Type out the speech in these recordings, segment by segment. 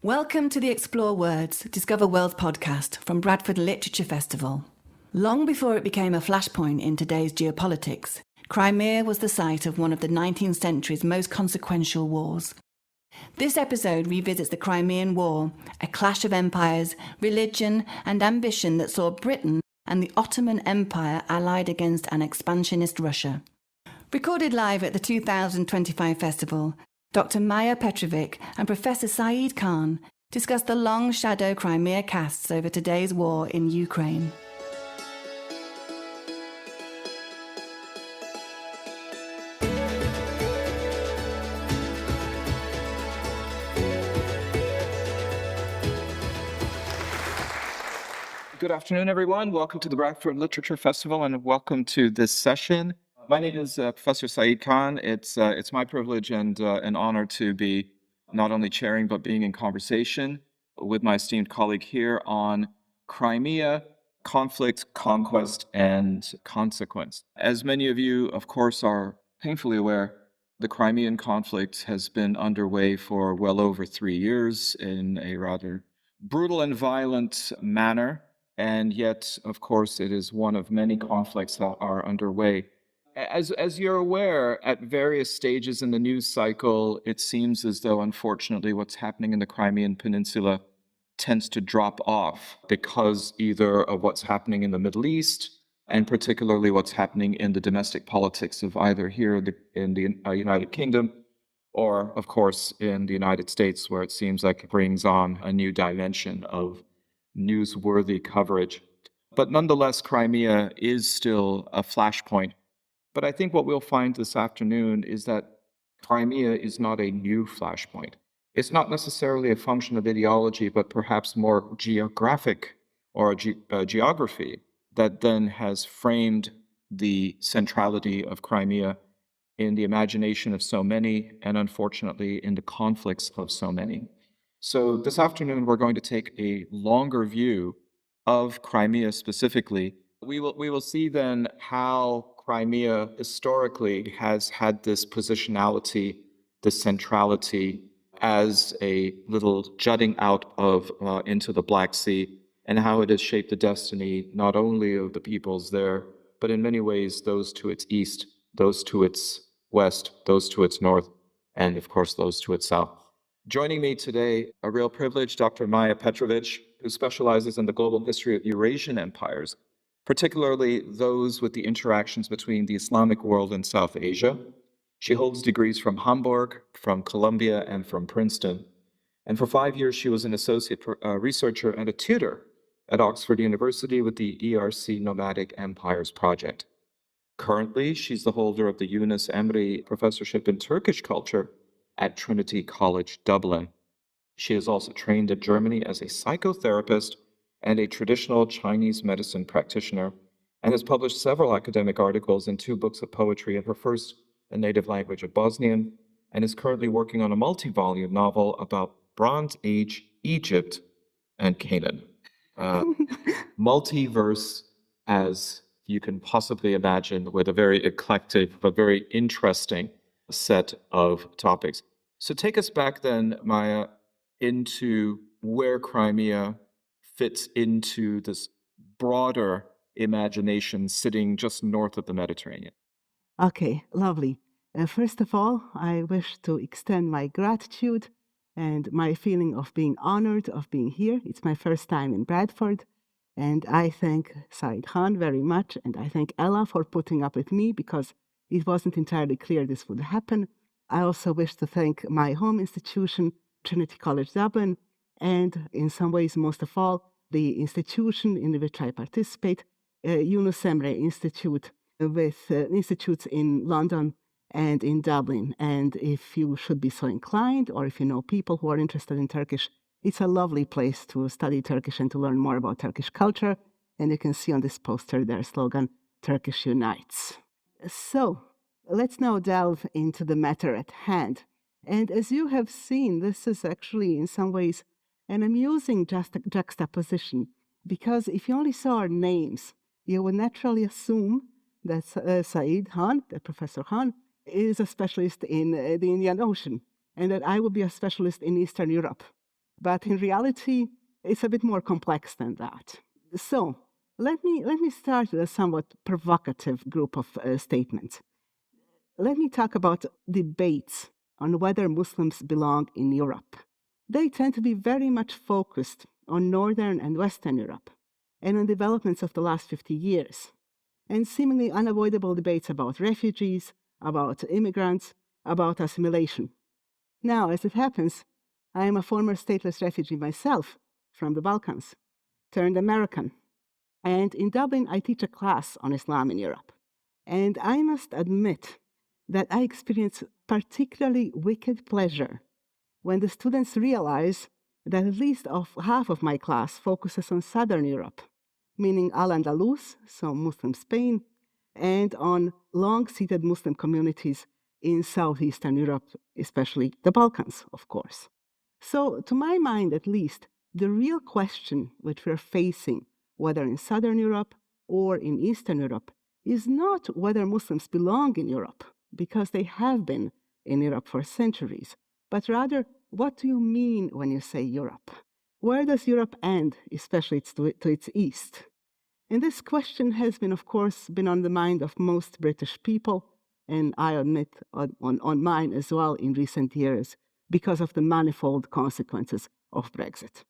Welcome to the Explore Words, Discover Worlds podcast from Bradford Literature Festival. Long before it became a flashpoint in today's geopolitics, Crimea was the site of one of the 19th century's most consequential wars. This episode revisits the Crimean War, a clash of empires, religion and ambition that saw Britain and the Ottoman Empire allied against an expansionist Russia. Recorded live at the 2025 festival, Dr. Maya Petrovic and Professor Saeed Khan discuss the long shadow Crimea casts over today's war in Ukraine. Good afternoon, everyone. Welcome to the Bradford Literature Festival, and welcome to this session. My name is Professor Saeed Khan. It's my privilege and an honor to be not only chairing, but being in conversation with my esteemed colleague here on Crimea, conflict, conquest, and consequence. As many of you, of course, are painfully aware, the Crimean conflict has been underway for well over 3 years in a rather brutal and violent manner. And yet, of course, it is one of many conflicts that are underway. As you're aware, at various stages in the news cycle, it seems as though, unfortunately, what's happening in the Crimean Peninsula tends to drop off because either of what's happening in the Middle East, and particularly what's happening in the domestic politics of either here in the United Kingdom, or, of course, in the United States, where it seems like it brings on a new dimension of newsworthy coverage. But nonetheless, Crimea is still a flashpoint. But I think what we'll find this afternoon is that Crimea is not a new flashpoint. It's not necessarily a function of ideology, but perhaps more geographic or geography that then has framed the centrality of Crimea in the imagination of so many, and unfortunately in the conflicts of so many. So this afternoon, we're going to take a longer view of Crimea specifically. We will see then how Crimea historically has had this positionality, this centrality as a little jutting out of into the Black Sea, and how it has shaped the destiny not only of the peoples there, but in many ways those to its east, those to its west, those to its north, and of course those to its south. Joining me today, a real privilege, Dr. Maya Petrovic, who specializes in the global history of Eurasian empires, particularly those with the interactions between the Islamic world and South Asia. She holds degrees from Hamburg, from Columbia, and from Princeton. And for 5 years, she was an associate researcher and a tutor at Oxford University with the ERC Nomadic Empires Project. Currently, she's the holder of the Yunus Emre Professorship in Turkish Culture at Trinity College, Dublin. She is also trained in Germany as a psychotherapist and a traditional Chinese medicine practitioner, and has published several academic articles and 2 books of poetry in her first native language of Bosnian, and is currently working on a multi-volume novel about Bronze Age Egypt and Canaan. Multiverse, as you can possibly imagine, with a very eclectic but very interesting set of topics. So take us back then, Maya, into where Crimea fits into this broader imagination sitting just north of the Mediterranean. Okay, lovely. First of all, I wish to extend my gratitude and my feeling of being honored of being here. It's my first time in Bradford, and I thank Saeed Khan very much, and I thank Ella for putting up with me because it wasn't entirely clear this would happen. I also wish to thank my home institution, Trinity College Dublin, and in some ways, most of all, the institution in which I participate, Yunus Emre Institute, with institutes in London and in Dublin. And if you should be so inclined, or if you know people who are interested in Turkish, it's a lovely place to study Turkish and to learn more about Turkish culture. And you can see on this poster their slogan, Turkish Unites. So let's now delve into the matter at hand. And as you have seen, this is actually in some ways an amusing juxtaposition, because if you only saw our names, you would naturally assume that Saeed Khan, that Professor Khan, is a specialist in the Indian Ocean, and that I would be a specialist in Eastern Europe. But in reality, it's a bit more complex than that. So let me start with a somewhat provocative group of statements. Let me talk about debates on whether Muslims belong in Europe. They tend to be very much focused on Northern and Western Europe and on developments of the last 50 years, and seemingly unavoidable debates about refugees, about immigrants, about assimilation. Now, as it happens, I am a former stateless refugee myself from the Balkans, turned American. And in Dublin, I teach a class on Islam in Europe. And I must admit that I experience particularly wicked pleasure when the students realize that at least half of my class focuses on Southern Europe, meaning Al-Andalus, so Muslim Spain, and on long-seated Muslim communities in Southeastern Europe, especially the Balkans, of course. So, to my mind at least, the real question which we're facing, whether in Southern Europe or in Eastern Europe, is not whether Muslims belong in Europe, because they have been in Europe for centuries, but rather, what do you mean when you say Europe? Where does Europe end, especially to its east? And this question has been, of course, been on the mind of most British people, and I admit on mine as well in recent years, because of the manifold consequences of Brexit.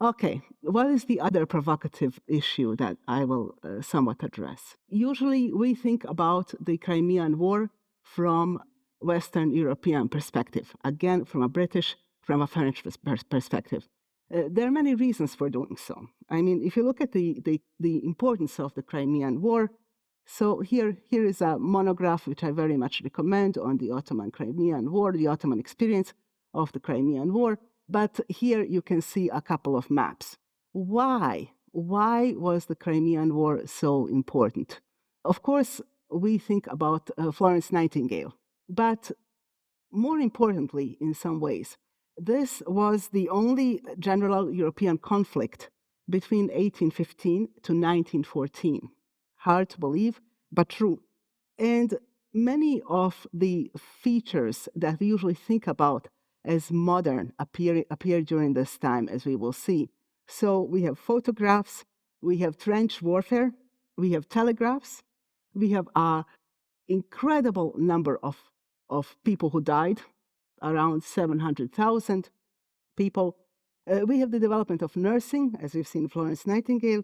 Okay, what is the other provocative issue that I will somewhat address? Usually we think about the Crimean War from Western European perspective, again, from a British, from a French perspective. There are many reasons for doing so. I mean, if you look at the importance of the Crimean War, so here is a monograph which I very much recommend on the Ottoman Crimean War, the Ottoman experience of the Crimean War. But here you can see a couple of maps. Why? Why was the Crimean War so important? Of course, we think about Florence Nightingale, but more importantly, in some ways, this was the only general European conflict between 1815 to 1914. Hard to believe, but true. And many of the features that we usually think about as modern appear during this time, as we will see. So we have photographs, we have trench warfare, we have telegraphs, we have an incredible number of people who died, around 700,000 people. We have the development of nursing, as we've seen Florence Nightingale.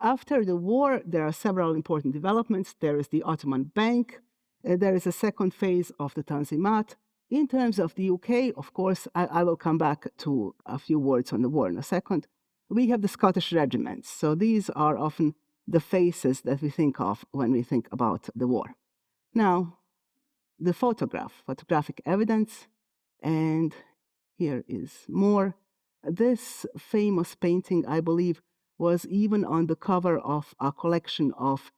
After the war, there are several important developments. There is the Ottoman Bank. There is a second phase of the Tanzimat. In terms of the UK, of course, I will come back to a few words on the war in a second. We have the Scottish regiments. So these are often the faces that we think of when we think about the war. Now, the photographic evidence, and here is more. This famous painting, I believe, was even on the cover of a collection of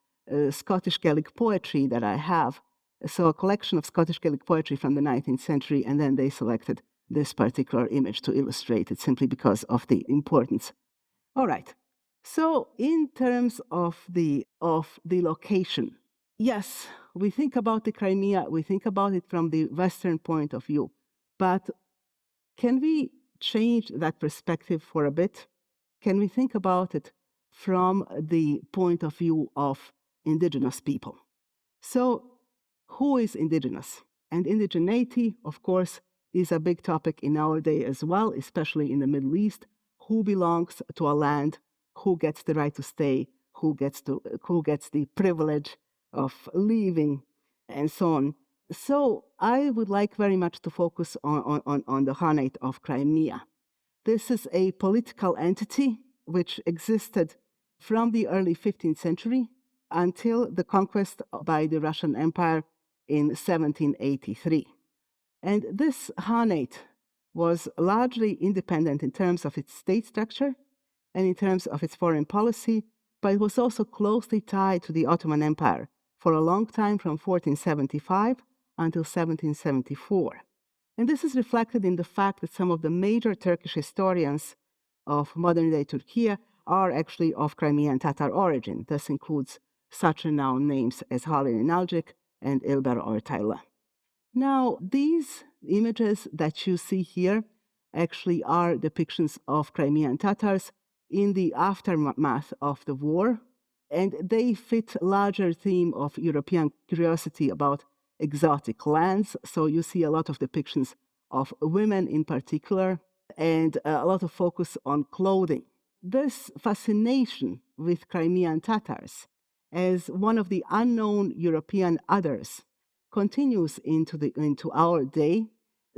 Scottish Gaelic poetry that I have. So a collection of Scottish Gaelic poetry from the 19th century, and then they selected this particular image to illustrate it simply because of the importance. All right. So in terms of the location, yes, we think about the Crimea, we think about it from the Western point of view, but can we change that perspective for a bit? Can we think about it from the point of view of indigenous people? So, who is indigenous? And indigeneity, of course, is a big topic in our day as well, especially in the Middle East. Who belongs to a land? Who gets the right to stay? Who gets the privilege of leaving, and so on. So I would like very much to focus on the Khanate of Crimea. This is a political entity which existed from the early 15th century until the conquest by the Russian Empire in 1783. And this Khanate was largely independent in terms of its state structure and in terms of its foreign policy, but it was also closely tied to the Ottoman Empire for a long time, from 1475 until 1774. And this is reflected in the fact that some of the major Turkish historians of modern-day Turkey are actually of Crimean Tatar origin. This includes such renowned names as Halil İnalcık and İlber Ortaylı. Now, these images that you see here actually are depictions of Crimean Tatars in the aftermath of the war, and they fit a larger theme of European curiosity about exotic lands. So you see a lot of depictions of women in particular, and a lot of focus on clothing. This fascination with Crimean Tatars as one of the unknown European others continues into our day.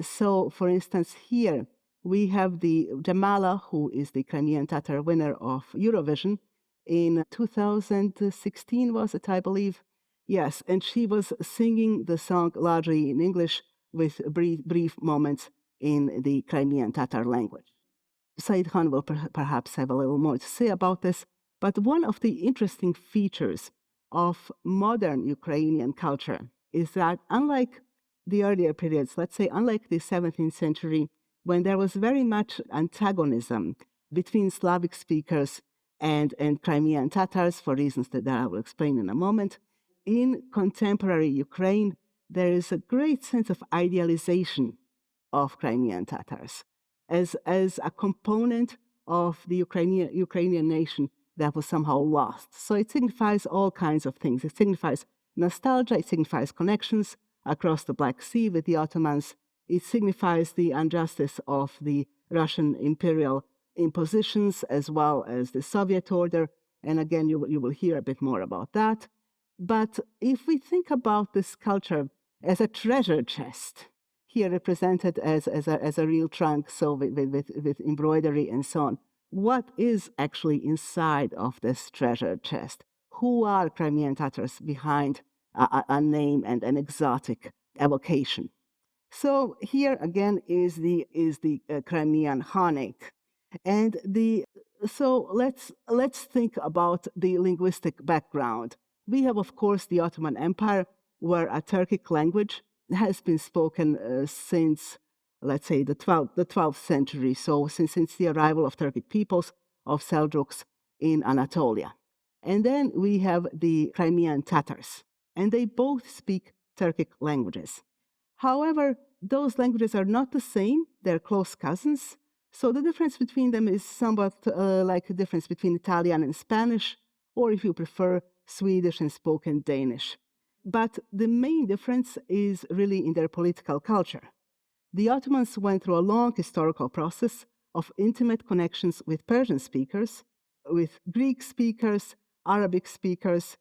So, for instance, here we have the Jamala, who is the Crimean Tatar winner of Eurovision in 2016, was it, I believe? Yes, and she was singing the song largely in English with brief moments in the Crimean Tatar language. Said Khan will perhaps have a little more to say about this, but one of the interesting features of modern Ukrainian culture is that unlike the earlier periods, let's say unlike the 17th century, when there was very much antagonism between Slavic speakers and Crimean Tatars, for reasons that I will explain in a moment, in contemporary Ukraine, there is a great sense of idealization of Crimean Tatars as a component of the Ukrainian nation that was somehow lost. So it signifies all kinds of things. It signifies nostalgia, it signifies connections across the Black Sea with the Ottomans, it signifies the injustice of the Russian imperial impositions as well as the Soviet order. And again, you will hear a bit more about that. But if we think about this culture as a treasure chest, here represented as a real trunk, so with embroidery and so on, what is actually inside of this treasure chest? Who are Crimean Tatars behind a name and an exotic evocation? So here again is the Crimean Khanate, and so let's think about the linguistic background. We have, of course, the Ottoman Empire, where a Turkic language has been spoken since, let's say, the 12th century. So since the arrival of Turkic peoples of Seljuks in Anatolia, and then we have the Crimean Tatars, and they both speak Turkic languages. However, those languages are not the same, they're close cousins. So the difference between them is somewhat like the difference between Italian and Spanish, or if you prefer, Swedish and spoken Danish. But the main difference is really in their political culture. The Ottomans went through a long historical process of intimate connections with Persian speakers, with Greek speakers, Arabic speakers,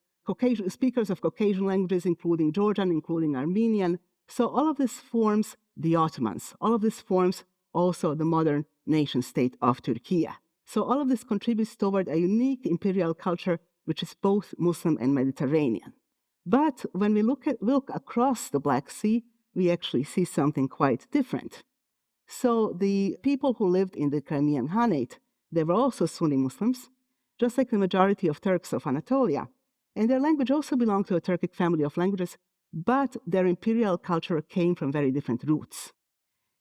speakers of Caucasian languages, including Georgian, including Armenian. So all of this forms the Ottomans. All of this forms also the modern nation-state of Turkey. So all of this contributes toward a unique imperial culture which is both Muslim and Mediterranean. But when we look across the Black Sea, we actually see something quite different. So the people who lived in the Crimean Khanate, they were also Sunni Muslims, just like the majority of Turks of Anatolia. And their language also belonged to a Turkic family of languages, but their imperial culture came from very different roots.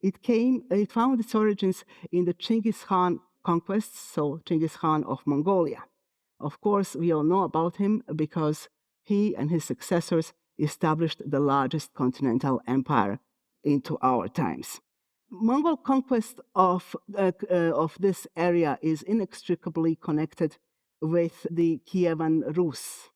It found its origins in the Chinggis Khan conquests, so Chinggis Khan of Mongolia. Of course, we all know about him because he and his successors established the largest continental empire into our times. Mongol conquest of this area is inextricably connected with the Kievan Rus.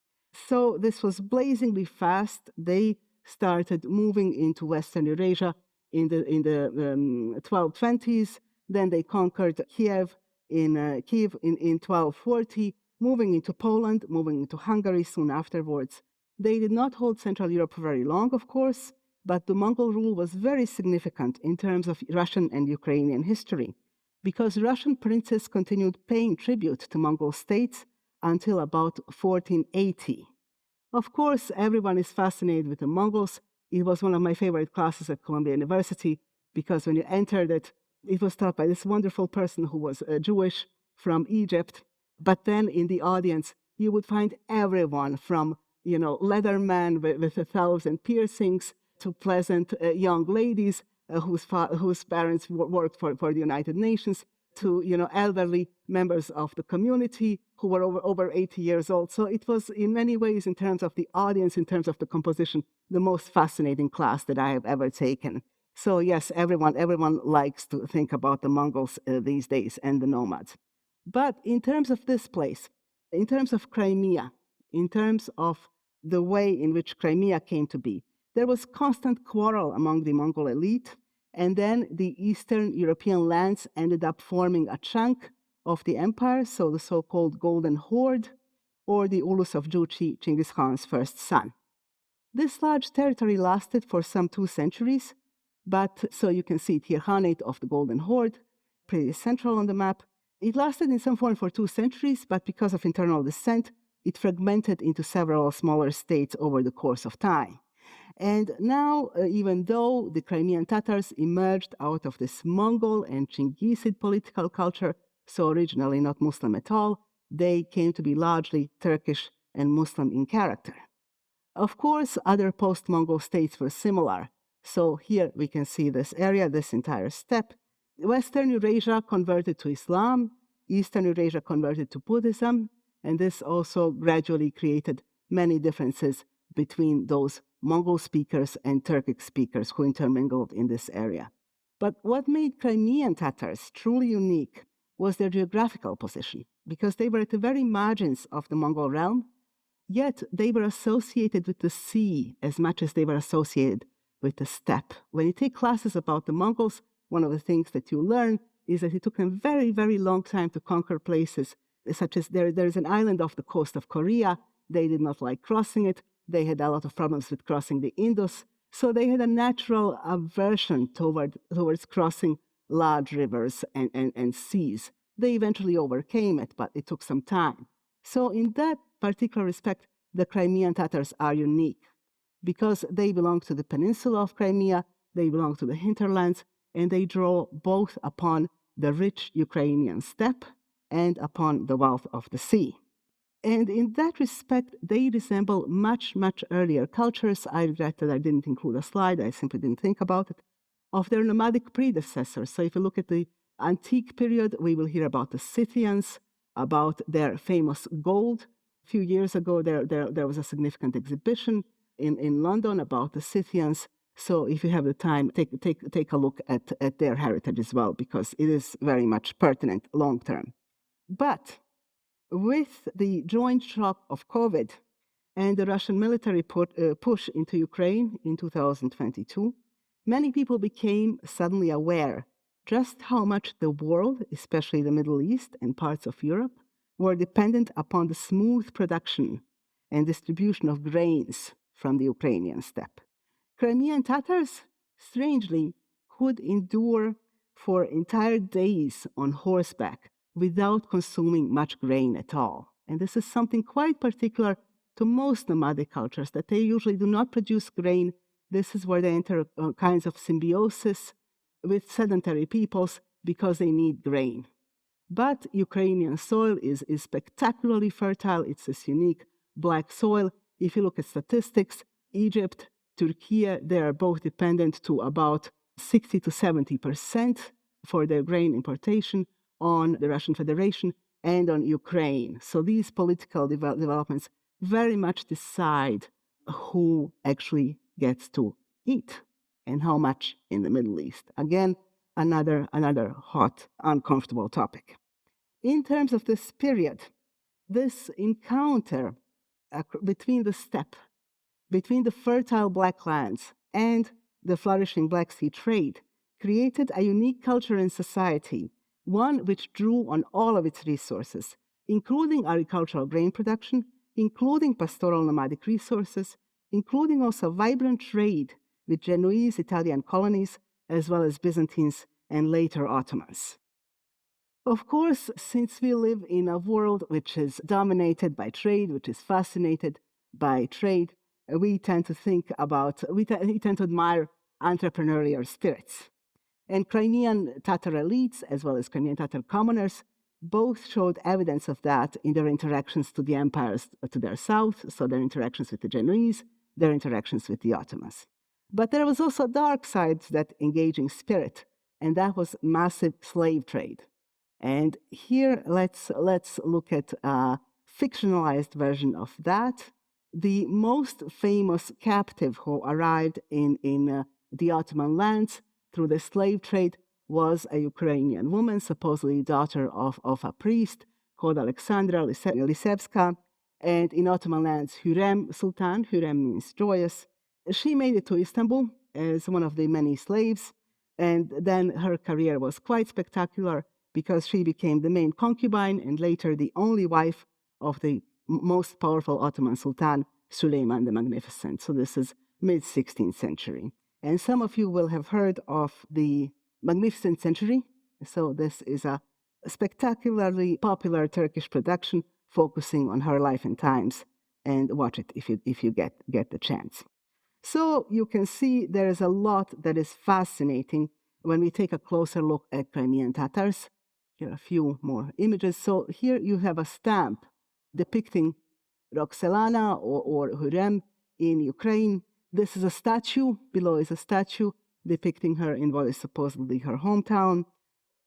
So this was blazingly fast. They started moving into Western Eurasia in the 1220s. Then they conquered Kiev in 1240, moving into Poland, moving into Hungary soon afterwards. They did not hold Central Europe for very long, of course, but the Mongol rule was very significant in terms of Russian and Ukrainian history, because Russian princes continued paying tribute to Mongol states until about 1480. Of course, everyone is fascinated with the Mongols. It was one of my favorite classes at Columbia University, because when you entered it, it was taught by this wonderful person who was Jewish from Egypt. But then in the audience, you would find everyone from, leatherman with 1,000 piercings to pleasant young ladies whose parents worked for the United Nations, to elderly members of the community who were over 80 years old. So it was in many ways, in terms of the audience, in terms of the composition, the most fascinating class that I have ever taken. So yes, everyone likes to think about the Mongols these days and the nomads. But in terms of this place, in terms of Crimea, in terms of the way in which Crimea came to be, there was constant quarrel among the Mongol elite, and then the Eastern European lands ended up forming a chunk of the empire, so the so-called Golden Horde, or the Ulus of Juchi, Genghis Khan's first son. This large territory lasted for some 2 centuries, but so you can see it here, Khanate of the Golden Horde, pretty central on the map. It lasted in some form for 2 centuries, but because of internal dissent, it fragmented into several smaller states over the course of time. And now, even though the Crimean Tatars emerged out of this Mongol and Chinggisid political culture, so originally not Muslim at all, they came to be largely Turkish and Muslim in character. Of course, other post-Mongol states were similar. So here we can see this area, this entire steppe. Western Eurasia converted to Islam, Eastern Eurasia converted to Buddhism, and this also gradually created many differences between those Mongol speakers and Turkic speakers who intermingled in this area. But what made Crimean Tatars truly unique was their geographical position, because they were at the very margins of the Mongol realm, yet they were associated with the sea as much as they were associated with the steppe. When you take classes about the Mongols, one of the things that you learn is that it took them a very, very long time to conquer places, such as there is an island off the coast of Korea. They did not like crossing it. They had a lot of problems with crossing the Indus. So they had a natural aversion towards crossing large rivers and seas. They eventually overcame it, but it took some time. So in that particular respect, the Crimean Tatars are unique because they belong to the peninsula of Crimea, they belong to the hinterlands, and they draw both upon the rich Ukrainian steppe and upon the wealth of the sea. And in that respect, they resemble much, much earlier cultures. I regret that I didn't include a slide, I simply didn't think about it, of their nomadic predecessors. So if you look at the antique period, we will hear about the Scythians, about their famous gold. A few years ago, there was a significant exhibition in London about the Scythians. So if you have the time, take a look at their heritage as well, because it is very much pertinent long term. But with the joint shock of COVID and the Russian military push into Ukraine in 2022, many people became suddenly aware just how much the world, especially the Middle East and parts of Europe, were dependent upon the smooth production and distribution of grains from the Ukrainian steppe. Crimean Tatars, strangely, could endure for entire days on horseback without consuming much grain at all. And this is something quite particular to most nomadic cultures, that they usually do not produce grain. This is where they enter kinds of symbiosis with sedentary peoples because they need grain. But Ukrainian soil is spectacularly fertile. It's this unique black soil. If you look at statistics, Egypt, Turkey, they are both dependent to about 60 to 70% for their grain importation on the Russian Federation and on Ukraine. So these political developments very much decide who actually gets to eat and how much in the Middle East. Again, another hot, uncomfortable topic. In terms of this period, this encounter between the steppe, between the fertile Black lands and the flourishing Black Sea trade, created a unique culture and society, one which drew on all of its resources, including agricultural grain production, including pastoral nomadic resources, including also vibrant trade with Genoese Italian colonies, as well as Byzantines and later Ottomans. Of course, since we live in a world which is dominated by trade, which is fascinated by trade, we tend to admire entrepreneurial spirits. And Crimean Tatar elites, as well as Crimean Tatar commoners, both showed evidence of that in their interactions to the empires to their south, so their interactions with the Genoese, their interactions with the Ottomans. But there was also a dark side to that engaging spirit, and that was massive slave trade. And here, let's look at a fictionalized version of that. The most famous captive who arrived in the Ottoman lands through the slave trade was a Ukrainian woman, supposedly daughter of a priest called Alexandra Lisevska, and in Ottoman lands, Hürrem Sultan, Hürrem means joyous. She made it to Istanbul as one of the many slaves, and then her career was quite spectacular because she became the main concubine and later the only wife of the most powerful Ottoman Sultan, Suleiman the Magnificent. So this is mid-16th century. And some of you will have heard of the Magnificent Century. So this is a spectacularly popular Turkish production focusing on her life and times. And watch it if you get the chance. So you can see there is a lot that is fascinating when we take a closer look at Crimean Tatars. Here are a few more images. So here you have a stamp depicting Roxelana or Hürrem in Ukraine. This is a statue. Below is a statue depicting her in what is supposedly her hometown.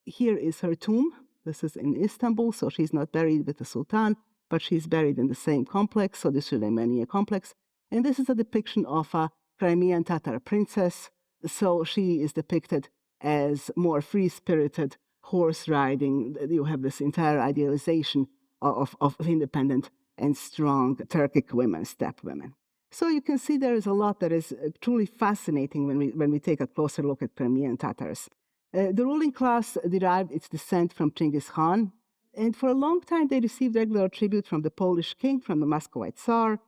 Here is her tomb. This is in Istanbul, so she's not buried with the Sultan, but she's buried in the same complex, so the Süleymaniye complex. And this is a depiction of a Crimean Tatar princess. So she is depicted as more free-spirited, horse riding. You have this entire idealization of independent and strong Turkic women, steppe women. So you can see there is a lot that is truly fascinating when we take a closer look at Crimean Tatars. The ruling class derived its descent from Genghis Khan, and for a long time they received regular tribute from the Polish king, from the Muscovite Tsar,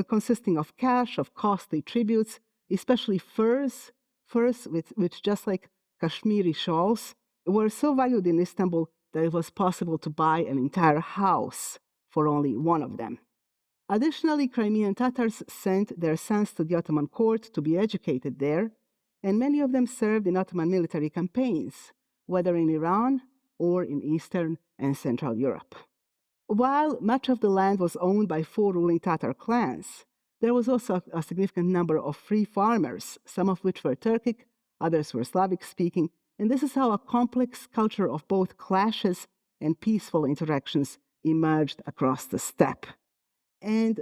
consisting of cash, of costly tributes, especially furs, which just like Kashmiri shawls, were so valued in Istanbul that it was possible to buy an entire house for only one of them. Additionally, Crimean Tatars sent their sons to the Ottoman court to be educated there, and many of them served in Ottoman military campaigns, whether in Iran or in Eastern and Central Europe. While much of the land was owned by 4 ruling Tatar clans, there was also a significant number of free farmers, some of which were Turkic, others were Slavic-speaking, and this is how a complex culture of both clashes and peaceful interactions emerged across the steppe. And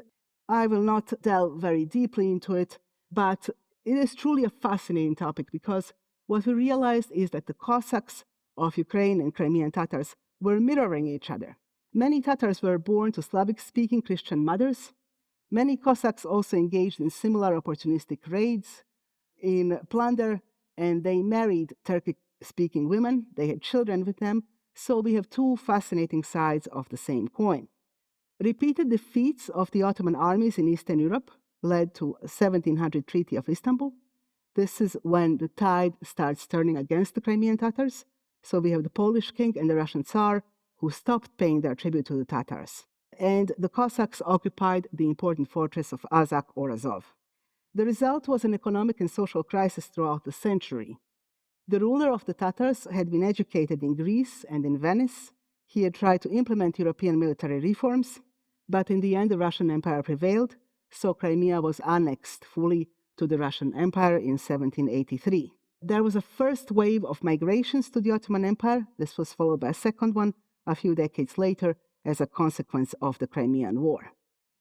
I will not delve very deeply into it, but it is truly a fascinating topic because what we realized is that the Cossacks of Ukraine and Crimean Tatars were mirroring each other. Many Tatars were born to Slavic-speaking Christian mothers. Many Cossacks also engaged in similar opportunistic raids, in plunder, and they married Turkic-speaking women. They had children with them. So we have 2 fascinating sides of the same coin. Repeated defeats of the Ottoman armies in Eastern Europe led to 1700 Treaty of Istanbul. This is when the tide starts turning against the Crimean Tatars. So we have the Polish king and the Russian Tsar who stopped paying their tribute to the Tatars. And the Cossacks occupied the important fortress of Azak or Azov. The result was an economic and social crisis throughout the century. The ruler of the Tatars had been educated in Greece and in Venice. He had tried to implement European military reforms, but in the end the Russian Empire prevailed, so Crimea was annexed fully to the Russian Empire in 1783. There was a first wave of migrations to the Ottoman Empire. This was followed by a second one a few decades later as a consequence of the Crimean War.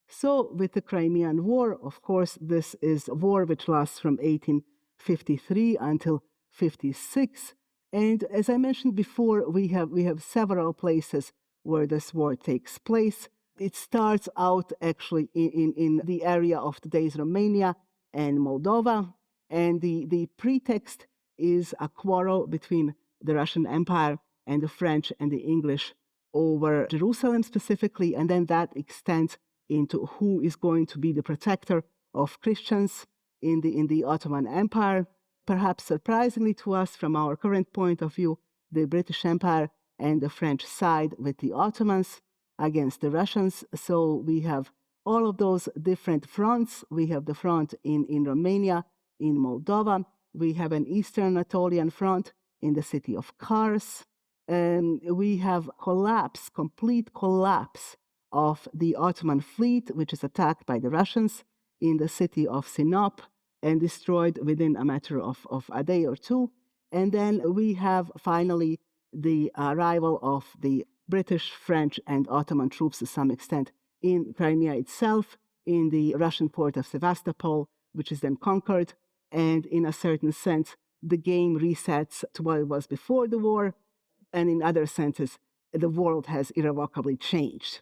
So with the Crimean War, of course, this is a war which lasts from 1853 until 56. And as I mentioned before, we have several places where this war takes place. It starts out actually in the area of today's Romania and Moldova. And the pretext is a quarrel between the Russian Empire and the French and the English over Jerusalem specifically. And then that extends into who is going to be the protector of Christians in the Ottoman Empire. Perhaps surprisingly to us from our current point of view, the British Empire and the French side with the Ottomans against the Russians. So we have all of those different fronts. We have the front in Romania, in Moldova. We have an Eastern Anatolian front in the city of Kars. We have complete collapse of the Ottoman fleet, which is attacked by the Russians in the city of Sinop and destroyed within a matter of a day or two. And then we have finally the arrival of the British, French, and Ottoman troops to some extent in Crimea itself, in the Russian port of Sevastopol, which is then conquered. And in a certain sense, the game resets to what it was before the war, and in other senses, the world has irrevocably changed.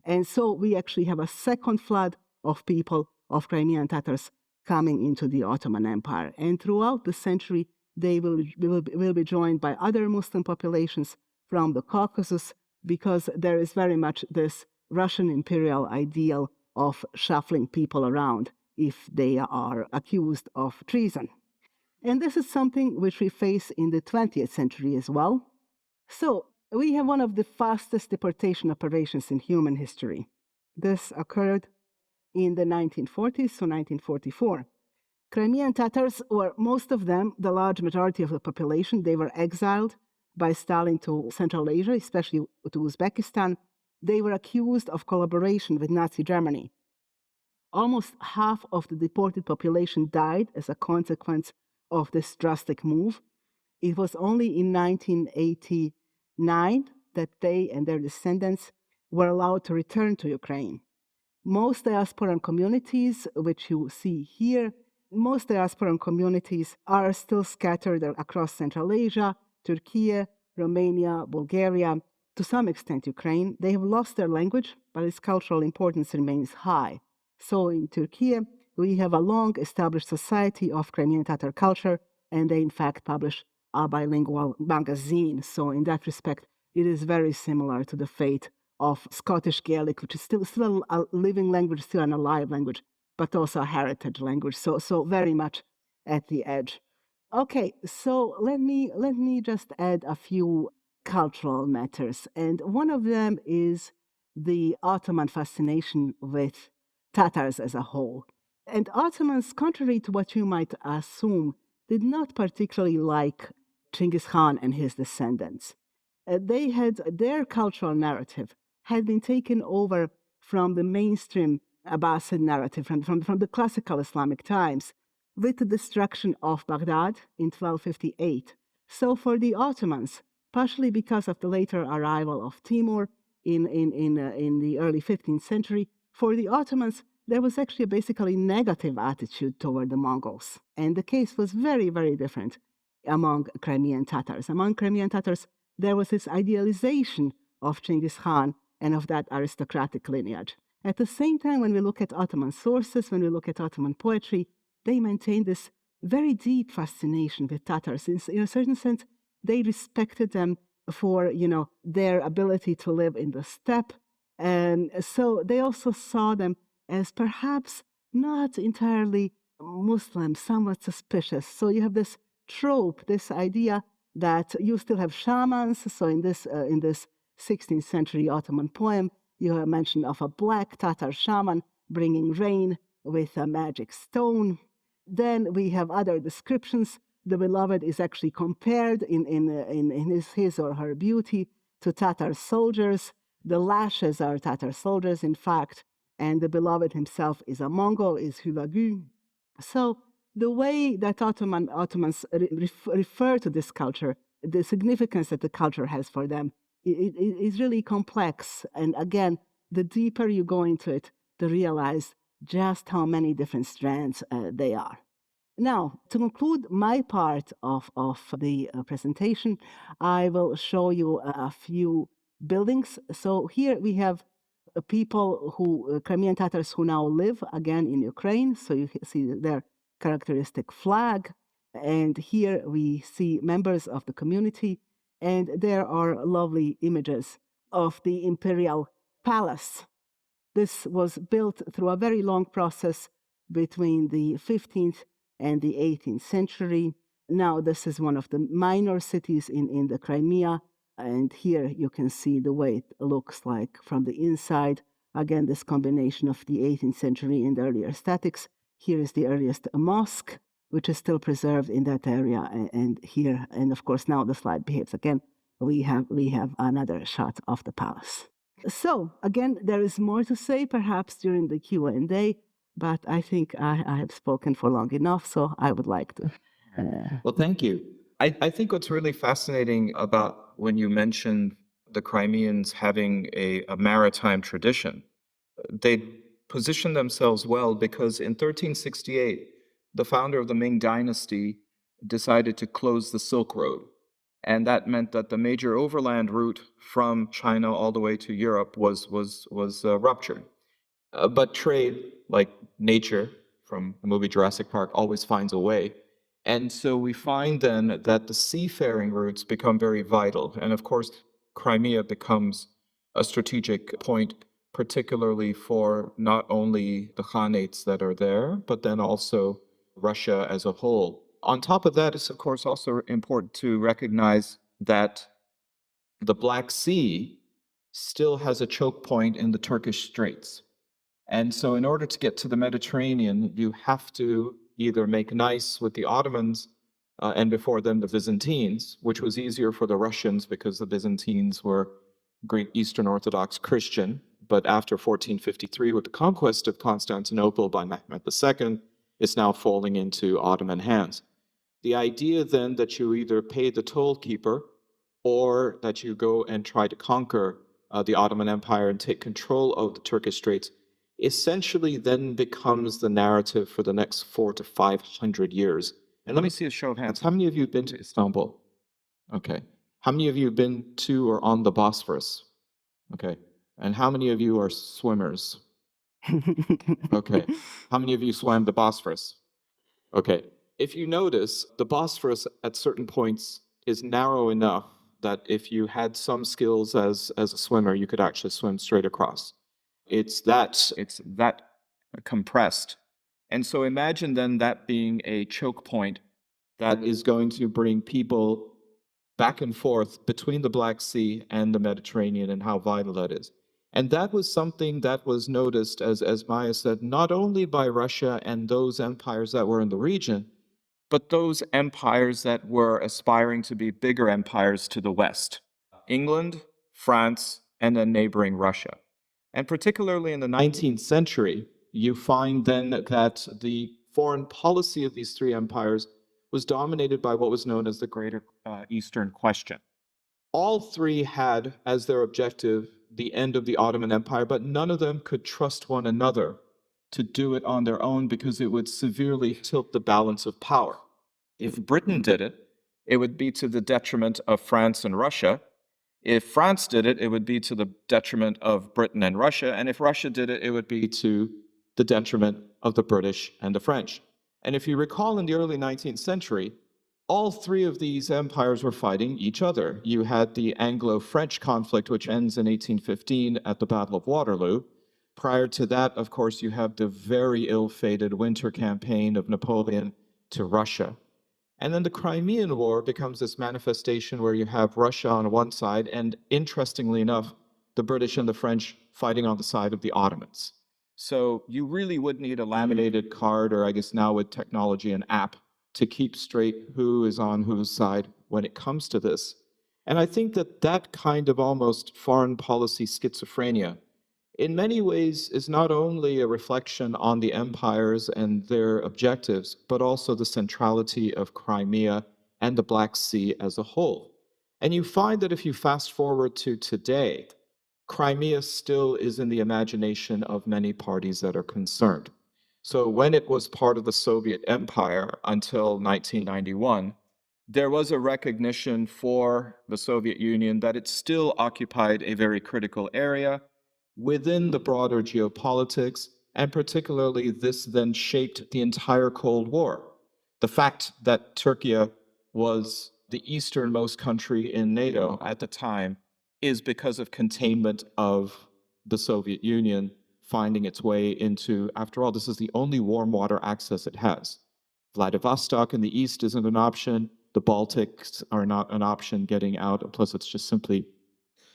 And so we actually have a second flood of people, of Crimean Tatars, coming into the Ottoman Empire. And throughout the century, they will be joined by other Muslim populations from the Caucasus, because there is very much this Russian imperial ideal of shuffling people around if they are accused of treason. And this is something which we face in the 20th century as well. So we have one of the fastest deportation operations in human history. This occurred in the 1940s, so 1944. Crimean Tatars, or most of them, the large majority of the population, they were exiled by Stalin to Central Asia, especially to Uzbekistan. They were accused of collaboration with Nazi Germany. Almost half of the deported population died as a consequence of this drastic move. It was only in 1989 that they and their descendants were allowed to return to Ukraine. Most diasporan communities, which you see here, most diasporan communities are still scattered across Central Asia, Turkey, Romania, Bulgaria, to some extent Ukraine. They have lost their language, but its cultural importance remains high. So in Turkey, we have a long-established society of Crimean Tatar culture, and they in fact publish a bilingual magazine. So in that respect, it is very similar to the fate of Scottish Gaelic, which is still a living language, still an alive language, but also a heritage language. So very much at the edge. Okay, so let me just add a few cultural matters, and one of them is the Ottoman fascination with Tatars as a whole. And Ottomans, contrary to what you might assume, did not particularly like Genghis Khan and his descendants. They had their cultural narrative had been taken over from the mainstream Abbasid narrative, from the classical Islamic times, with the destruction of Baghdad in 1258. So for the Ottomans, partially because of the later arrival of Timur in the early 15th century, for the Ottomans, there was actually a basically negative attitude toward the Mongols. And the case was very, very different among Crimean Tatars. Among Crimean Tatars, there was this idealization of Genghis Khan and of that aristocratic lineage. At the same time, when we look at Ottoman sources, when we look at Ottoman poetry, they maintain this very deep fascination with Tatars. In a certain sense, they respected them for, their ability to live in the steppe. And so they also saw them as perhaps not entirely Muslim, somewhat suspicious. So you have this trope, this idea that you still have shamans. So in this 16th century Ottoman poem, you have mention of a black Tatar shaman bringing rain with a magic stone. Then we have other descriptions. The beloved is actually compared in his or her beauty to Tatar soldiers. The lashes are Tatar soldiers, in fact, and the beloved himself is a Mongol, is Hulagu. So the way that Ottomans refer to this culture, the significance that the culture has for them, it is really complex. And again, the deeper you go into it, to realize just how many different strands they are. Now, to conclude my part of the presentation, I will show you a few buildings. So here we have people Crimean Tatars who now live again in Ukraine. So you see their characteristic flag. And here we see members of the community. And there are lovely images of the imperial palace. This was built through a very long process between the 15th and the 18th century. Now, this is one of the minor cities in the Crimea. And here you can see the way it looks like from the inside. Again, this combination of the 18th century and the earlier statics. Here is the earliest mosque, which is still preserved in that area. And here, and of course, now the slide behaves again. We have another shot of the palace. So, again, there is more to say perhaps during the Q&A, but I think I have spoken for long enough, so I would like to. Well, thank you. I think what's really fascinating about when you mention the Crimeans having a maritime tradition, they positioned themselves well because in 1368, the founder of the Ming Dynasty decided to close the Silk Road. And that meant that the major overland route from China all the way to Europe was ruptured. But trade, like nature from the movie Jurassic Park, always finds a way. And so we find then that the seafaring routes become very vital. And of course, Crimea becomes a strategic point, particularly for not only the Khanates that are there, but then also Russia as a whole. On top of that, it's of course also important to recognize that the Black Sea still has a choke point in the Turkish Straits. And so in order to get to the Mediterranean, you have to either make nice with the Ottomans and before them the Byzantines, which was easier for the Russians because the Byzantines were Greek Eastern Orthodox Christian. But after 1453, with the conquest of Constantinople by Mehmed II, it's now falling into Ottoman hands. The idea then that you either pay the toll keeper or that you go and try to conquer the Ottoman Empire and take control of the Turkish Straits essentially then becomes the narrative for the next 400 to 500 years. And let me see a show of hands. How many of you have been to Istanbul? Okay. How many of you have been to or on the Bosphorus? Okay. And how many of you are swimmers? Okay. How many of you swam the Bosphorus? Okay. If you notice, the Bosphorus at certain points is narrow enough that if you had some skills as a swimmer, you could actually swim straight across. It's that compressed. And so imagine then that being a choke point that is going to bring people back and forth between the Black Sea and the Mediterranean and how vital that is. And that was something that was noticed, as Maya said, not only by Russia and those empires that were in the region, but those empires that were aspiring to be bigger empires to the west. England, France, and then neighboring Russia. And particularly in the 19th century, you find then that the foreign policy of these three empires was dominated by what was known as the Greater Eastern Question. All three had as their objective the end of the Ottoman Empire, but none of them could trust one another to do it on their own because it would severely tilt the balance of power. If Britain did it, it would be to the detriment of France and Russia. If France did it, it would be to the detriment of Britain and Russia. And if Russia did it, it would be to the detriment of the British and the French. And if you recall, in the early 19th century, all three of these empires were fighting each other. You had the Anglo-French conflict, which ends in 1815 at the Battle of Waterloo. Prior to that, of course, you have the very ill-fated winter campaign of Napoleon to Russia. And then the Crimean War becomes this manifestation where you have Russia on one side, and interestingly enough, the British and the French fighting on the side of the Ottomans. So you really would need a laminated card, or I guess now with technology, an app, to keep straight who is on whose side when it comes to this. And I think that that kind of almost foreign policy schizophrenia in many ways is not only a reflection on the empires and their objectives, but also the centrality of Crimea and the Black Sea as a whole. And you find that if you fast forward to today, Crimea still is in the imagination of many parties that are concerned. So when it was part of the Soviet Empire until 1991, there was a recognition for the Soviet Union that it still occupied a very critical area within the broader geopolitics, and particularly this then shaped the entire Cold War. The fact that Turkey was the easternmost country in NATO at the time is because of containment of the Soviet Union finding its way into, after all, this is the only warm water access it has. Vladivostok in the east isn't an option. The Baltics are not an option getting out, plus it's just simply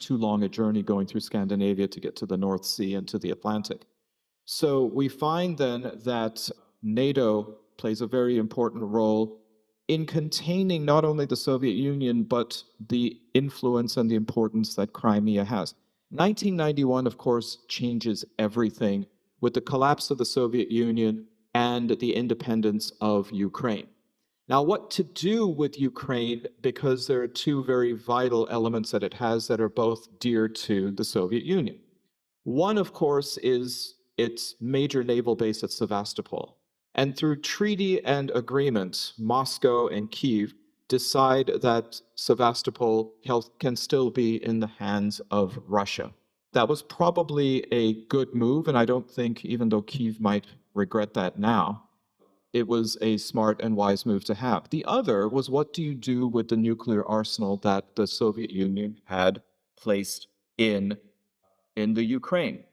too long a journey going through Scandinavia to get to the North Sea and to the Atlantic. So we find then that NATO plays a very important role in containing not only the Soviet Union, but the influence and the importance that Crimea has. 1991, of course, changes everything with the collapse of the Soviet Union and the independence of Ukraine. Now, what to do with Ukraine, because there are two very vital elements that it has that are both dear to the Soviet Union. One, of course, is its major naval base at Sevastopol. And through treaty and agreement, Moscow and Kiev decide that Sevastopol can still be in the hands of Russia. That was probably a good move, and I don't think, even though Kiev might regret that now, it was a smart and wise move to have. The other was, what do you do with the nuclear arsenal that the Soviet Union had placed in the Ukraine?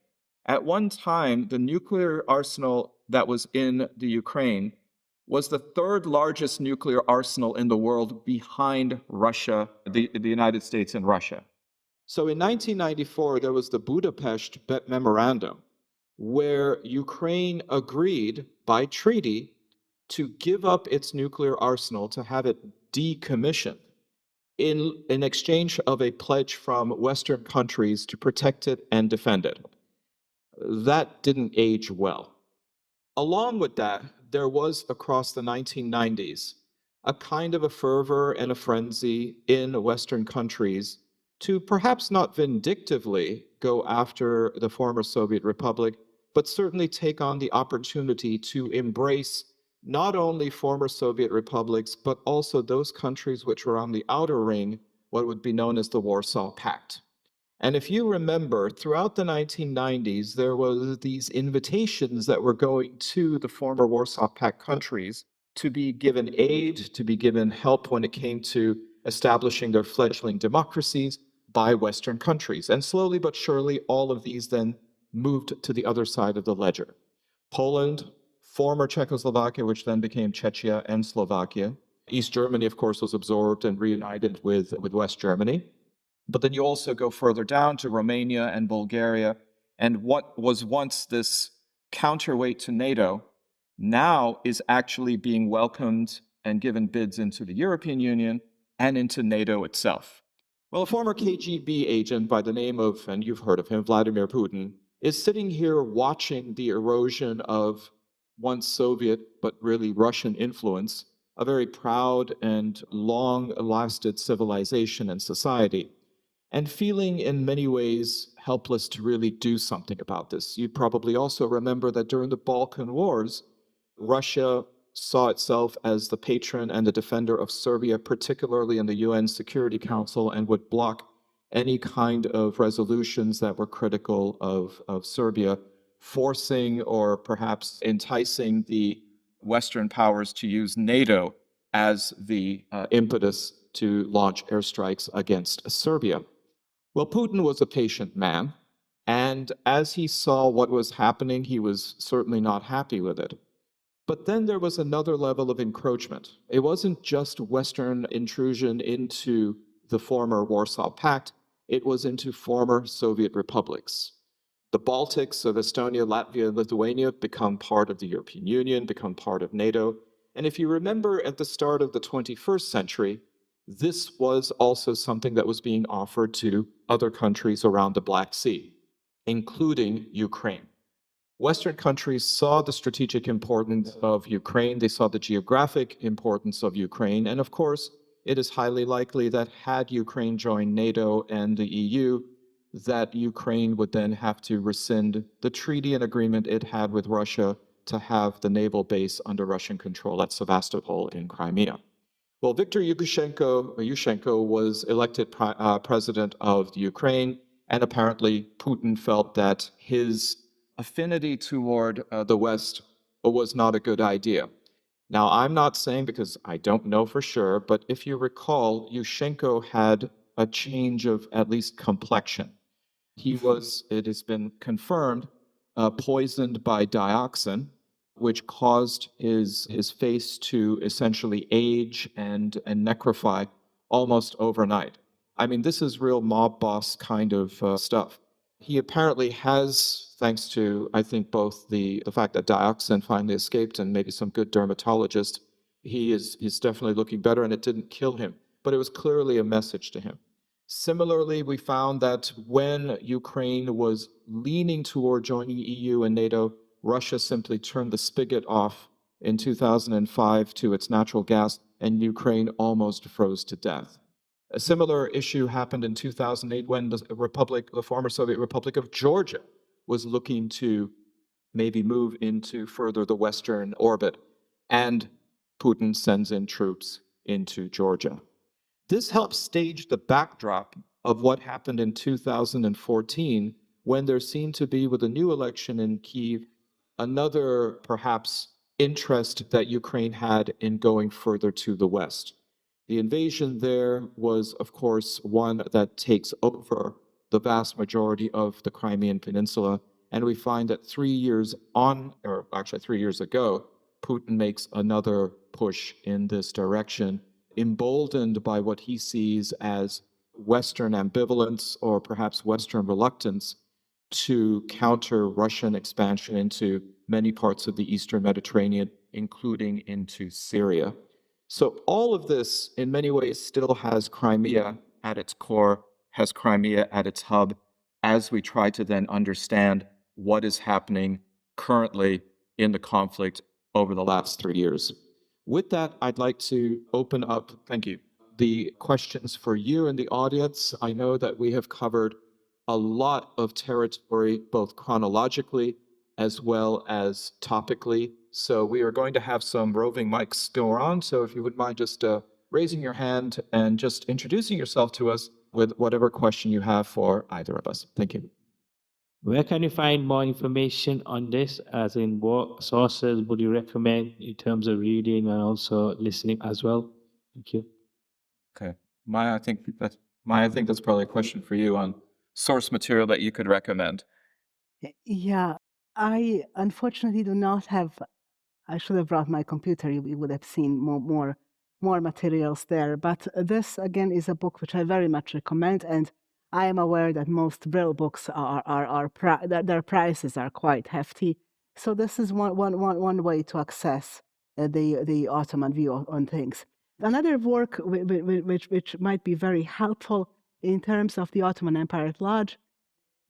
At one time, the nuclear arsenal that was in the Ukraine was the third largest nuclear arsenal in the world behind Russia, the United States and Russia. So in 1994, there was the Budapest Memorandum, where Ukraine agreed by treaty to give up its nuclear arsenal, to have it decommissioned, in exchange of a pledge from Western countries to protect it and defend it. That didn't age well. Along with that, there was, across the 1990s, a kind of a fervor and a frenzy in Western countries to, perhaps not vindictively, go after the former Soviet Republic, but certainly take on the opportunity to embrace not only former Soviet republics, but also those countries which were on the outer ring, what would be known as the Warsaw Pact. And if you remember, throughout the 1990s, there were these invitations that were going to the former Warsaw Pact countries to be given aid, to be given help when it came to establishing their fledgling democracies by Western countries. And slowly but surely, all of these then moved to the other side of the ledger. Poland, former Czechoslovakia, which then became Czechia and Slovakia. East Germany, of course, was absorbed and reunited with West Germany. But then you also go further down to Romania and Bulgaria. And what was once this counterweight to NATO now is actually being welcomed and given bids into the European Union and into NATO itself. Well, a former KGB agent by the name of, and you've heard of him, Vladimir Putin, is sitting here watching the erosion of once Soviet, but really Russian influence, a very proud and long-lasted civilization and society, and feeling in many ways helpless to really do something about this. You probably also remember that during the Balkan Wars, Russia saw itself as the patron and the defender of Serbia, particularly in the UN Security Council, and would block any kind of resolutions that were critical of Serbia, forcing or perhaps enticing the Western powers to use NATO as the impetus to launch airstrikes against Serbia. Well, Putin was a patient man, and as he saw what was happening, he was certainly not happy with it. But then there was another level of encroachment. It wasn't just Western intrusion into the former Warsaw Pact, it was into former Soviet republics. The Baltics of Estonia, Latvia, and Lithuania become part of the European Union, become part of NATO. And if you remember at the start of the 21st century, this was also something that was being offered to other countries around the Black Sea, including Ukraine. Western countries saw the strategic importance of Ukraine, they saw the geographic importance of Ukraine, and of course, it is highly likely that had Ukraine joined NATO and the EU, that Ukraine would then have to rescind the treaty and agreement it had with Russia to have the naval base under Russian control at Sevastopol in Crimea. Well, Viktor Yushchenko was elected president of the Ukraine, and apparently Putin felt that his affinity toward the West was not a good idea. Now, I'm not saying, because I don't know for sure, but if you recall, Yushchenko had a change of at least complexion. He was, it has been confirmed, poisoned by dioxin, which caused his face to essentially age and necrofy almost overnight. I mean, this is real mob boss kind of stuff. He apparently has, thanks to, I think, both the fact that dioxin finally escaped and maybe some good dermatologist, he's definitely looking better, and it didn't kill him. But it was clearly a message to him. Similarly, we found that when Ukraine was leaning toward joining EU and NATO, Russia simply turned the spigot off in 2005 to its natural gas, and Ukraine almost froze to death. A similar issue happened in 2008 when the former Soviet Republic of Georgia was looking to maybe move into further the Western orbit, and Putin sends in troops into Georgia. This helps stage the backdrop of what happened in 2014 when there seemed to be, with a new election in Kyiv, another perhaps interest that Ukraine had in going further to the west. The invasion there was, of course, one that takes over the vast majority of the Crimean Peninsula. And we find that 3 years on, or actually 3 years ago, Putin makes another push in this direction, emboldened by what he sees as Western ambivalence or perhaps Western reluctance to counter Russian expansion into many parts of the Eastern Mediterranean, including into Syria. So all of this, in many ways, still has Crimea at its core, has Crimea at its hub, as we try to then understand what is happening currently in the conflict over the last 3 years. With that, I'd like to open up, thank you, the questions for you in the audience. I know that we have covered a lot of territory, both chronologically as well as topically. So we are going to have some roving mics still around. So if you would mind just raising your hand and just introducing yourself to us with whatever question you have for either of us. Thank you. Where can you find more information on this? As in, what sources would you recommend in terms of reading and also listening as well? Thank you. Okay, Maya, I think that's probably a question for you on source material that you could recommend. Yeah, I unfortunately do not have. I should have brought my computer. You would have seen more materials there. But this again is a book which I very much recommend, and I am aware that most Braille books that their prices are quite hefty. So this is one way to access the Ottoman view on things. Another work which might be very helpful in terms of the Ottoman Empire at large.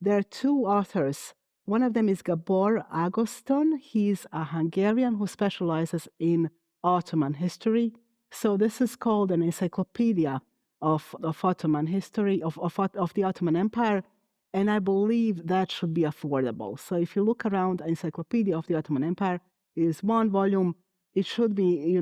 There are two authors. One of them is Gabor Agoston. He's a Hungarian who specializes in Ottoman history. So this is called an encyclopedia of Ottoman history, of the Ottoman Empire. And I believe that should be affordable. So if you look around, Encyclopedia of the Ottoman Empire is one volume. It should be,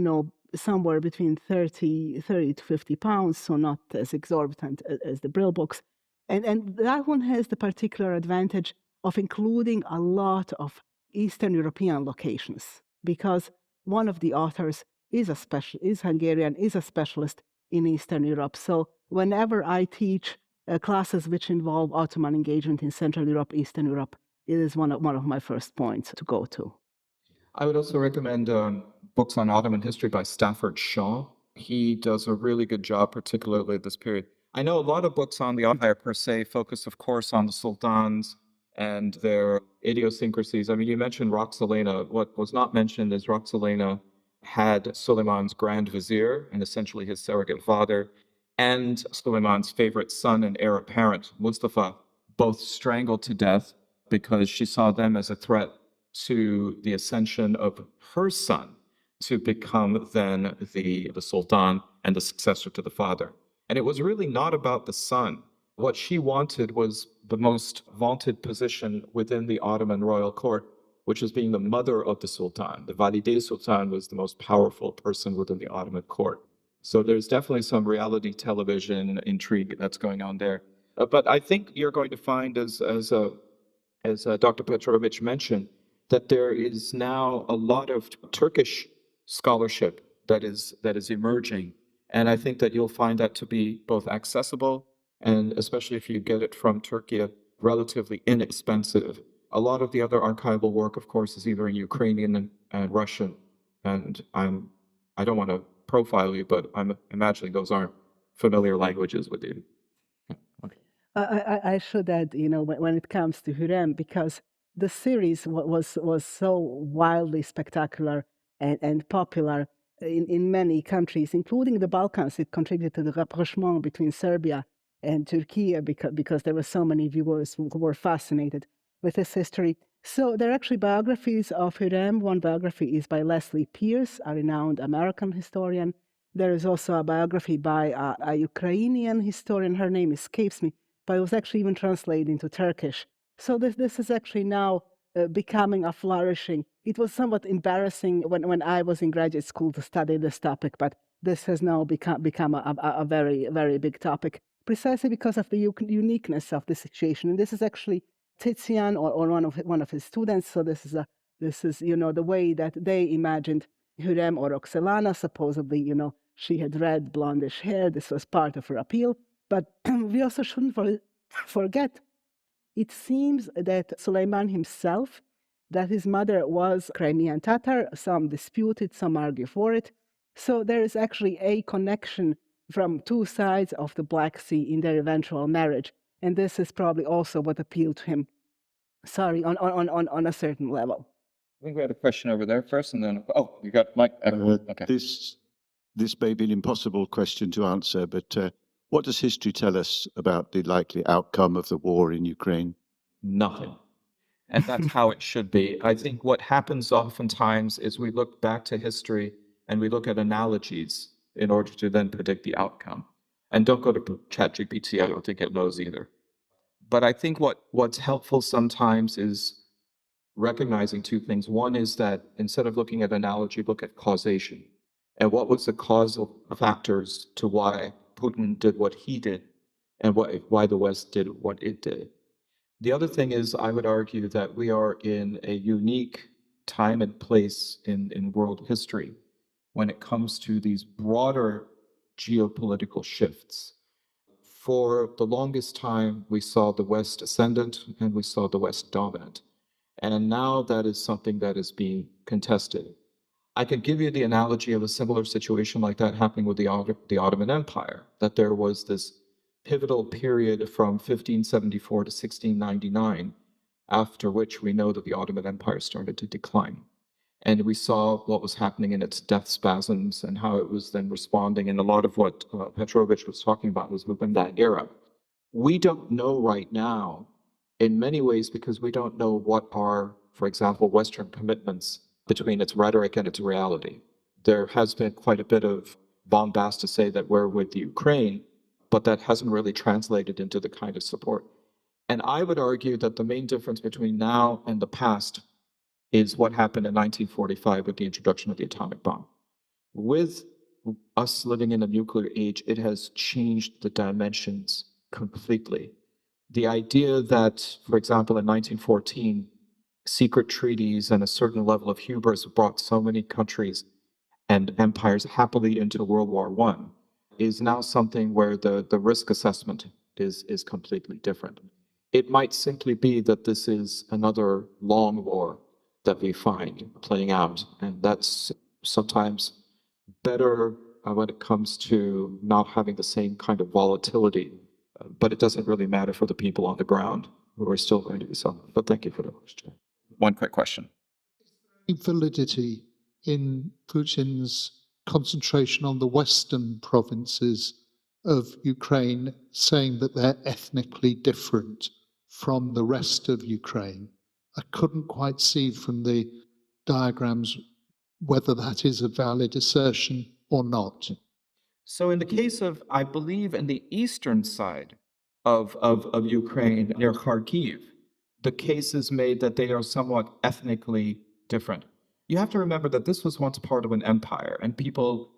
somewhere between 30 to 50 pounds, so not as exorbitant as the Brill books. And that one has the particular advantage of including a lot of Eastern European locations, because one of the authors is Hungarian, is a specialist in Eastern Europe. So whenever I teach classes which involve Ottoman engagement in Central Europe, Eastern Europe, it is one of my first points to go to. I would also recommend books on Ottoman history by Stafford Shaw. He does a really good job, particularly at this period. I know a lot of books on the empire per se focus, of course, on the sultans and their idiosyncrasies. I mean, you mentioned Roxolana. What was not mentioned is Roxolana had Suleiman's grand vizier and essentially his surrogate father, and Suleiman's favorite son and heir apparent, Mustafa, both strangled to death because she saw them as a threat to the ascension of her son to become then the sultan and the successor to the father. And it was really not about the son. What she wanted was the most vaunted position within the Ottoman royal court, which was being the mother of the sultan. The Valide Sultan was the most powerful person within the Ottoman court. So there's definitely some reality television intrigue that's going on there. But I think you're going to find, as Dr. Petrovich mentioned, that there is now a lot of Turkish scholarship that is emerging. And I think that you'll find that to be both accessible and, especially if you get it from Turkey, relatively inexpensive. A lot of the other archival work, of course, is either in Ukrainian and Russian. And I don't want to profile you, but I'm imagining those aren't familiar languages with you. Okay. I should add, when it comes to Hürrem, because the series was so wildly spectacular and popular in many countries, including the Balkans. It contributed to the rapprochement between Serbia and Turkey because there were so many viewers who were fascinated with this history. So there are actually biographies of Hürrem. One biography is by Leslie Pierce, a renowned American historian. There is also a biography by a Ukrainian historian. Her name escapes me, but it was actually even translated into Turkish. So this is actually now becoming a flourishing. It was somewhat embarrassing when I was in graduate school to study this topic, but this has now become a very, very big topic, precisely because of the uniqueness of the situation. And this is actually Titian or one of his students. So this is the way that they imagined Hürrem or Roxelana. Supposedly, she had red blondish hair. This was part of her appeal. But we also shouldn't forget, it seems that Suleiman himself, that his mother was Crimean Tatar. Some dispute it, some argue for it. So there is actually a connection from two sides of the Black Sea in their eventual marriage. And this is probably also what appealed to him, on a certain level. I think we had a question over there first, and then, you got Mike. Okay. This may be an impossible question to answer, but what does history tell us about the likely outcome of the war in Ukraine? Nothing. And that's how it should be. I think what happens oftentimes is we look back to history and we look at analogies in order to then predict the outcome. And don't go to ChatGPT, I don't think it knows either. But I think what's helpful sometimes is recognizing two things. One is that instead of looking at analogy, look at causation. And what was the causal factors to why Putin did what he did and why the West did what it did. The other thing is, I would argue that we are in a unique time and place in world history when it comes to these broader geopolitical shifts. For the longest time, we saw the West ascendant and we saw the West dominant. And now that is something that is being contested. I could give you the analogy of a similar situation like that happening with the Ottoman Empire, that there was this pivotal period from 1574 to 1699, after which we know that the Ottoman Empire started to decline. And we saw what was happening in its death spasms and how it was then responding. And a lot of what Petrovich was talking about was within that era. We don't know right now, in many ways, because we don't know what are, for example, Western commitments between its rhetoric and its reality. There has been quite a bit of bombast to say that we're with Ukraine, but that hasn't really translated into the kind of support. And I would argue that the main difference between now and the past is what happened in 1945 with the introduction of the atomic bomb. With us living in a nuclear age, it has changed the dimensions completely. The idea that, for example, in 1914, secret treaties and a certain level of hubris brought so many countries and empires happily into World War I is now something where the risk assessment is completely different. It might simply be that this is another long war that we find playing out, and that's sometimes better when it comes to not having the same kind of volatility, but it doesn't really matter for the people on the ground who are still going to be suffering. But thank you for the question. One quick question. Validity in Putin's concentration on the western provinces of Ukraine, saying that they're ethnically different from the rest of Ukraine. I couldn't quite see from the diagrams whether that is a valid assertion or not. So in the case of, I believe, in the eastern side of Ukraine, near Kharkiv, the case is made that they are somewhat ethnically different. You have to remember that this was once part of an empire, and people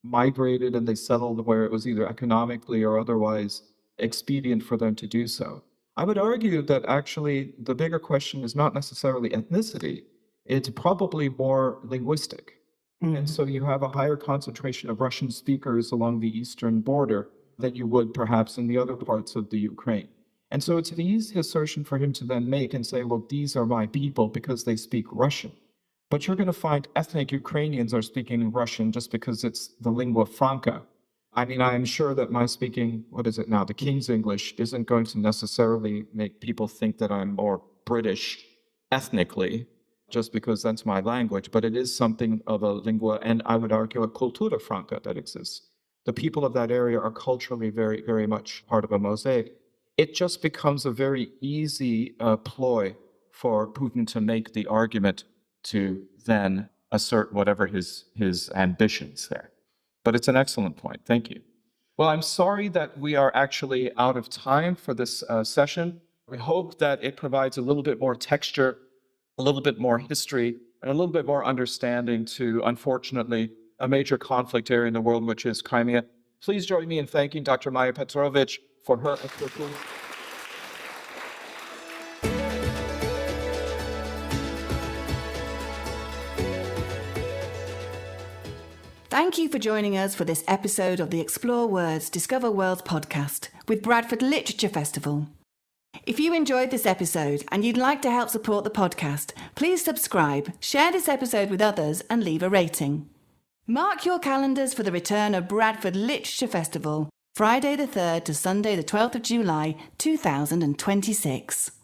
migrated and they settled where it was either economically or otherwise expedient for them to do so. I would argue that actually the bigger question is not necessarily ethnicity, it's probably more linguistic. And so you have a higher concentration of Russian speakers along the eastern border than you would perhaps in the other parts of the Ukraine. And so it's an easy assertion for him to then make and say, well, these are my people because they speak Russian. But you're going to find ethnic Ukrainians are speaking Russian just because it's the lingua franca. I mean, I'm sure that my speaking, what is it now, the King's English, isn't going to necessarily make people think that I'm more British ethnically, just because that's my language, but it is something of a lingua, and I would argue a cultura franca that exists. The people of that area are culturally very, very much part of a mosaic. It just becomes a very easy ploy for Putin to make the argument to then assert whatever his ambitions there. But it's an excellent point. Thank you. Well, I'm sorry that we are actually out of time for this session. We hope that it provides a little bit more texture a little bit more history and a little bit more understanding to, unfortunately, a major conflict area in the world, which is Crimea. Please join me in thanking Dr. Maya Petrovich for her expertise. Thank you for joining us for this episode of the Explore Words, Discover Worlds podcast with Bradford Literature Festival. If you enjoyed this episode and you'd like to help support the podcast, please subscribe, share this episode with others and leave a rating. Mark your calendars for the return of Bradford Literature Festival, Friday the 3rd to Sunday the 12th of July 2026.